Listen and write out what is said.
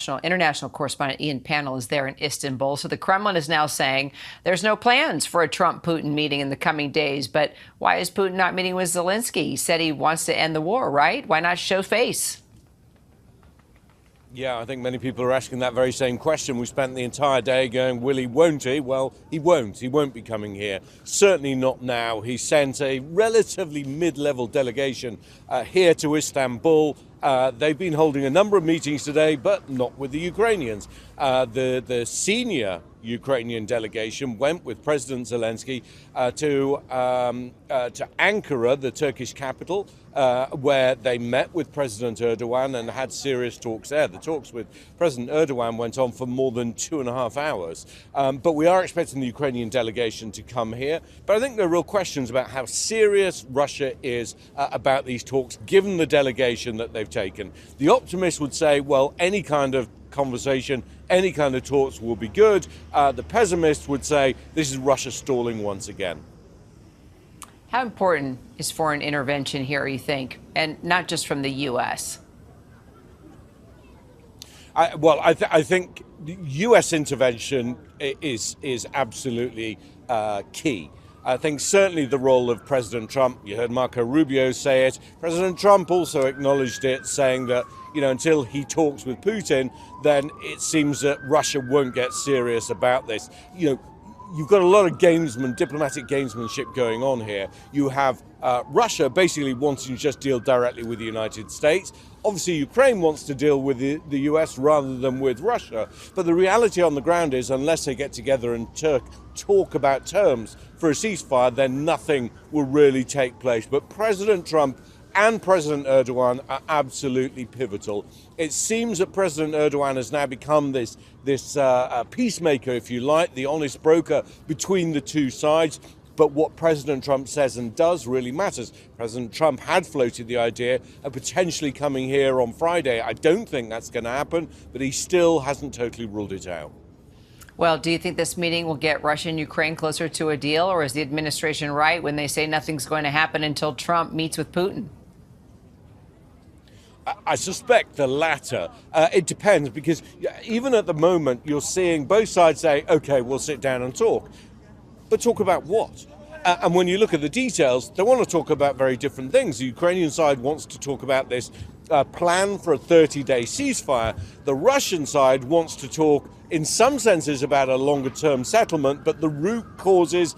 International correspondent Ian Pannell is there in Istanbul. So the Kremlin is now saying there's no plans for a Trump-Putin meeting in the coming days. But why is Putin not meeting with Zelensky? He said he wants to end the war, right? Why not show face? Yeah, I think many people are asking that very same question. We spent the entire day going, will he, won't he? Well, he won't. He won't be coming here. Certainly not now. He sent a relatively mid-level delegation here to Istanbul. They've been holding a number of meetings today, but not with the Ukrainians. The senior Ukrainian delegation went with President Zelensky to Ankara, the Turkish capital, where they met with President Erdogan and had serious talks there. The talks with President Erdogan went on for more than 2.5 hours. But we are expecting the Ukrainian delegation to come here. But I think there are real questions about how serious Russia is about these talks, given the delegation that they've taken. The optimist would say, well, any kind of conversation, any kind of talks will be good. The pessimist would say this is Russia stalling once again. How important is foreign intervention here, you think, and not just from the U.S.? I think U.S. intervention is absolutely key. I think certainly the role of President Trump, you heard Marco Rubio say it, President Trump also acknowledged it, saying that, until he talks with Putin, then it seems that Russia won't get serious about this. You've got a lot of diplomatic gamesmanship going on here. You have Russia basically wanting to just deal directly with the United States. Obviously, Ukraine wants to deal with the US rather than with Russia. But the reality on the ground is, unless they get together and talk about terms for a ceasefire, then nothing will really take place. But President Trump and President Erdogan are absolutely pivotal. It seems that President Erdogan has now become this peacemaker, if you like, the honest broker between the two sides. But what President Trump says and does really matters. President Trump had floated the idea of potentially coming here on Friday. I don't think that's going to happen, but he still hasn't totally ruled it out. Well, do you think this meeting will get Russia and Ukraine closer to a deal, or is the administration right when they say nothing's going to happen until Trump meets with Putin? I suspect the latter. It depends, because even at the moment, you're seeing both sides say, OK, we'll sit down and talk. But talk about what? And when you look at the details, they want to talk about very different things. The Ukrainian side wants to talk about this plan for a 30-day ceasefire. The Russian side wants to talk, in some senses, about a longer-term settlement, but the root causes